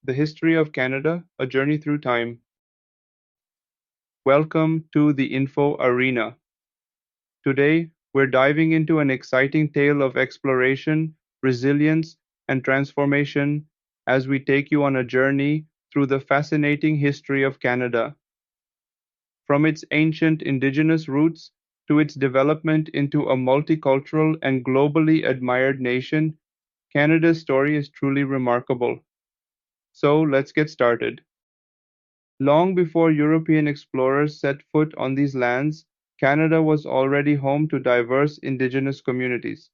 The History of Canada, A Journey Through Time. Welcome to the Info Arena. Today, we're diving into an exciting tale of exploration, resilience, and transformation as we take you on a journey through the fascinating history of Canada. From its ancient Indigenous roots to its development into a multicultural and globally admired nation, Canada's story is truly remarkable. So let's get started. Long before European explorers set foot on these lands, Canada was already home to diverse Indigenous communities.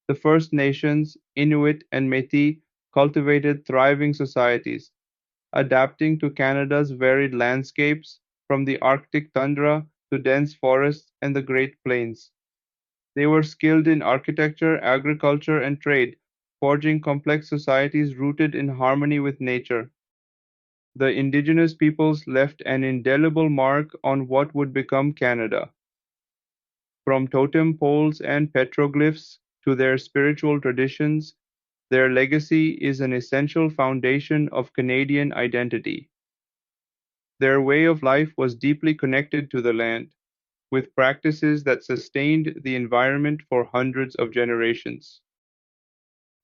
The First Nations, Inuit, and Métis cultivated thriving societies, adapting to Canada's varied landscapes, from the Arctic tundra to dense forests and the Great Plains. They were skilled in architecture, agriculture, and trade, forging complex societies rooted in harmony with nature. The Indigenous peoples left an indelible mark on what would become Canada. From totem poles and petroglyphs to their spiritual traditions, their legacy is an essential foundation of Canadian identity. Their way of life was deeply connected to the land, with practices that sustained the environment for hundreds of generations.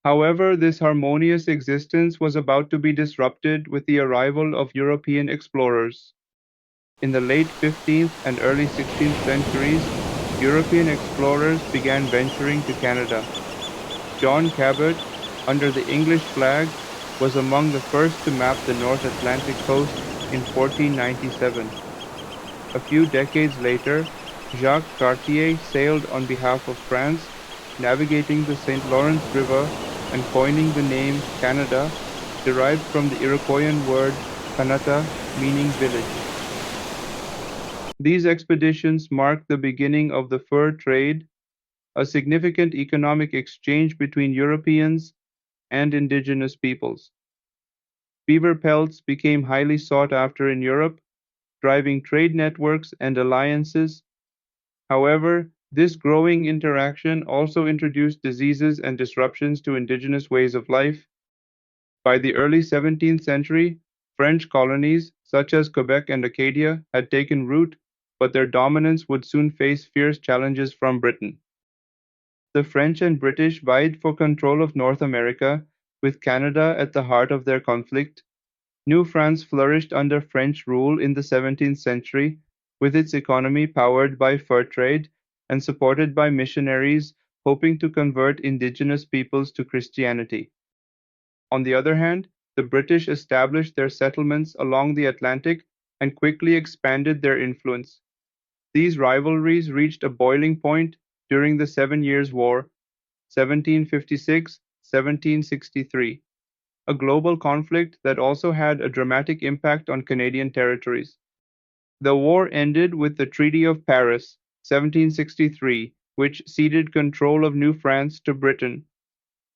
However, this harmonious existence was about to be disrupted with the arrival of European explorers. In the late 15th and early 16th centuries, European explorers began venturing to Canada. John Cabot, under the English flag, was among the first to map the North Atlantic coast in 1497. A few decades later, Jacques Cartier sailed on behalf of France, navigating the St. Lawrence River and coining the name Canada, derived from the Iroquoian word Kanata, meaning village. These expeditions marked the beginning of the fur trade, a significant economic exchange between Europeans and indigenous peoples. Beaver pelts became highly sought after in Europe, driving trade networks and alliances. However, this growing interaction also introduced diseases and disruptions to indigenous ways of life. By the early 17th century, French colonies, such as Quebec and Acadia, had taken root, but their dominance would soon face fierce challenges from Britain. The French and British vied for control of North America, with Canada at the heart of their conflict. New France flourished under French rule in the 17th century, with its economy powered by fur trade and supported by missionaries hoping to convert indigenous peoples to Christianity. On the other hand, the British established their settlements along the Atlantic and quickly expanded their influence. These rivalries reached a boiling point during the Seven Years' War, 1756-1763, a global conflict that also had a dramatic impact on Canadian territories. The war ended with the Treaty of Paris, 1763, which ceded control of New France to Britain.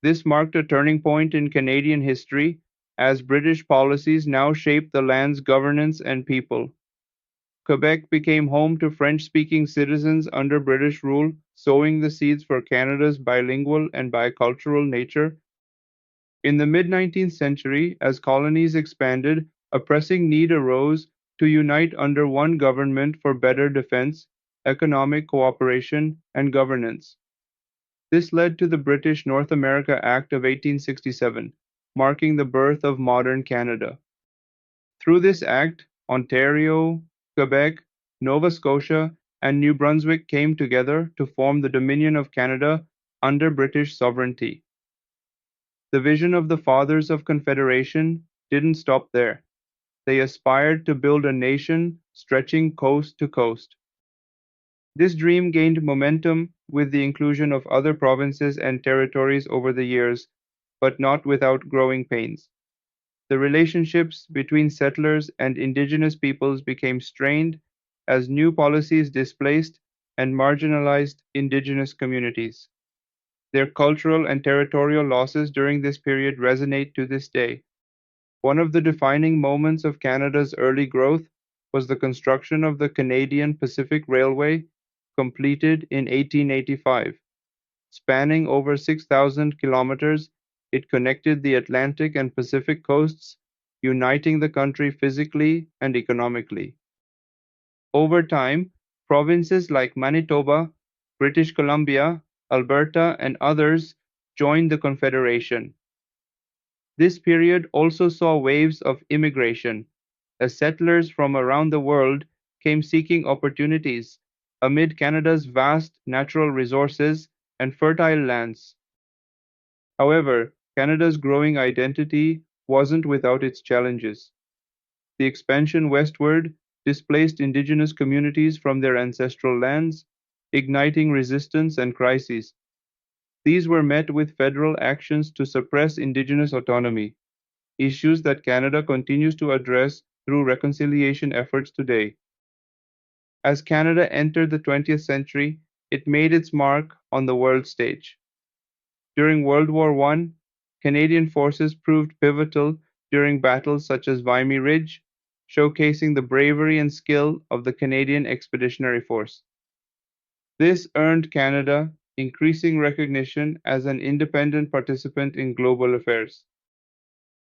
This marked a turning point in Canadian history, as British policies now shaped the land's governance and people. Quebec became home to French-speaking citizens under British rule, sowing the seeds for Canada's bilingual and bicultural nature. In the mid-19th century, as colonies expanded, a pressing need arose to unite under one government for better defense, economic cooperation, and governance. This led to the British North America Act of 1867, marking the birth of modern Canada. Through this act, Ontario, Quebec, Nova Scotia, and New Brunswick came together to form the Dominion of Canada under British sovereignty. The vision of the Fathers of Confederation didn't stop there. They aspired to build a nation stretching coast to coast. This dream gained momentum with the inclusion of other provinces and territories over the years, but not without growing pains. The relationships between settlers and indigenous peoples became strained as new policies displaced and marginalized indigenous communities. Their cultural and territorial losses during this period resonate to this day. One of the defining moments of Canada's early growth was the construction of the Canadian Pacific Railway, completed in 1885. Spanning over 6,000 kilometers, it connected the Atlantic and Pacific coasts, uniting the country physically and economically. Over time, provinces like Manitoba, British Columbia, Alberta, and others joined the Confederation. This period also saw waves of immigration, as settlers from around the world came seeking opportunities amid Canada's vast natural resources and fertile lands. However, Canada's growing identity wasn't without its challenges. The expansion westward displaced Indigenous communities from their ancestral lands, igniting resistance and crises. These were met with federal actions to suppress Indigenous autonomy, issues that Canada continues to address through reconciliation efforts today. As Canada entered the 20th century, it made its mark on the world stage. During World War I, Canadian forces proved pivotal during battles such as Vimy Ridge, showcasing the bravery and skill of the Canadian Expeditionary Force. This earned Canada increasing recognition as an independent participant in global affairs.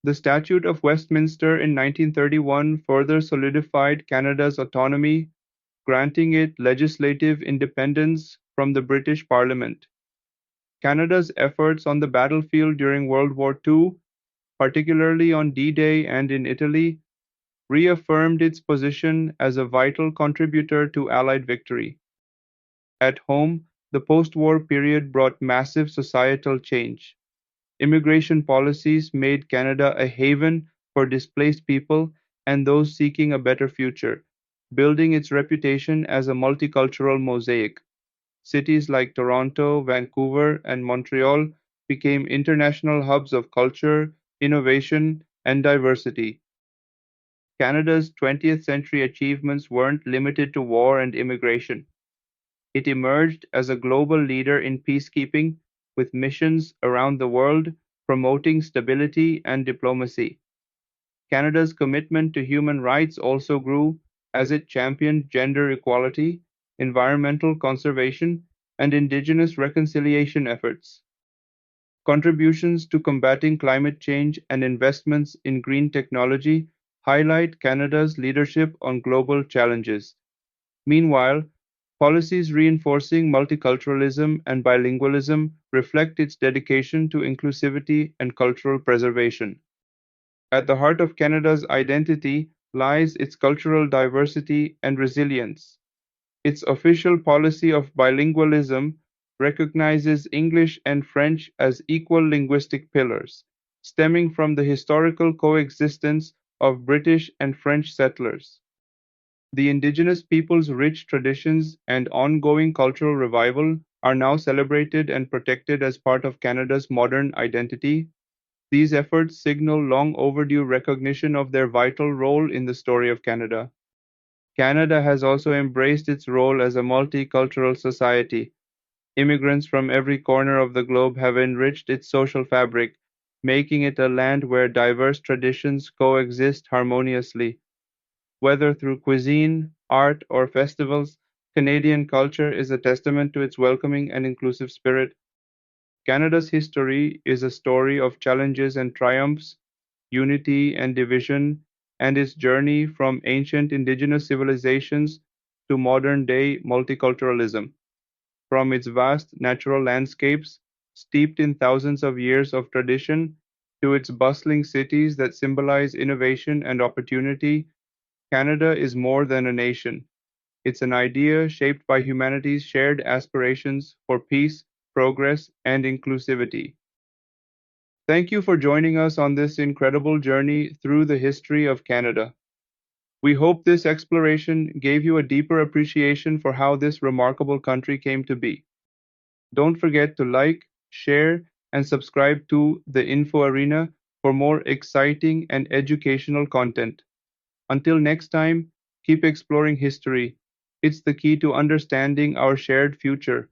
The Statute of Westminster in 1931 further solidified Canada's autonomy, granting it legislative independence from the British Parliament. Canada's efforts on the battlefield during World War II, particularly on D-Day and in Italy, reaffirmed its position as a vital contributor to Allied victory. At home, the post-war period brought massive societal change. Immigration policies made Canada a haven for displaced people and those seeking a better future, building its reputation as a multicultural mosaic. Cities like Toronto, Vancouver, and Montreal became international hubs of culture, innovation, and diversity. Canada's 20th century achievements weren't limited to war and immigration. It emerged as a global leader in peacekeeping, with missions around the world promoting stability and diplomacy. Canada's commitment to human rights also grew as it championed gender equality, environmental conservation, and Indigenous reconciliation efforts. Contributions to combating climate change and investments in green technology highlight Canada's leadership on global challenges. Meanwhile, policies reinforcing multiculturalism and bilingualism reflect its dedication to inclusivity and cultural preservation. At the heart of Canada's identity lies its cultural diversity and resilience. Its official policy of bilingualism recognizes English and French as equal linguistic pillars, stemming from the historical coexistence of British and French settlers. The Indigenous peoples' rich traditions and ongoing cultural revival are now celebrated and protected as part of Canada's modern identity. These efforts signal long overdue recognition of their vital role in the story of Canada. Canada has also embraced its role as a multicultural society. Immigrants from every corner of the globe have enriched its social fabric, making it a land where diverse traditions coexist harmoniously. Whether through cuisine, art, or festivals, Canadian culture is a testament to its welcoming and inclusive spirit. Canada's history is a story of challenges and triumphs, unity and division, and its journey from ancient Indigenous civilizations to modern day multiculturalism. From its vast natural landscapes, steeped in thousands of years of tradition, to its bustling cities that symbolize innovation and opportunity, Canada is more than a nation. It's an idea shaped by humanity's shared aspirations for peace, progress, and inclusivity. Thank you for joining us on this incredible journey through the history of Canada. We hope this exploration gave you a deeper appreciation for how this remarkable country came to be. Don't forget to like, share, and subscribe to the Info Arena for more exciting and educational content. Until next time, keep exploring history. It's the key to understanding our shared future.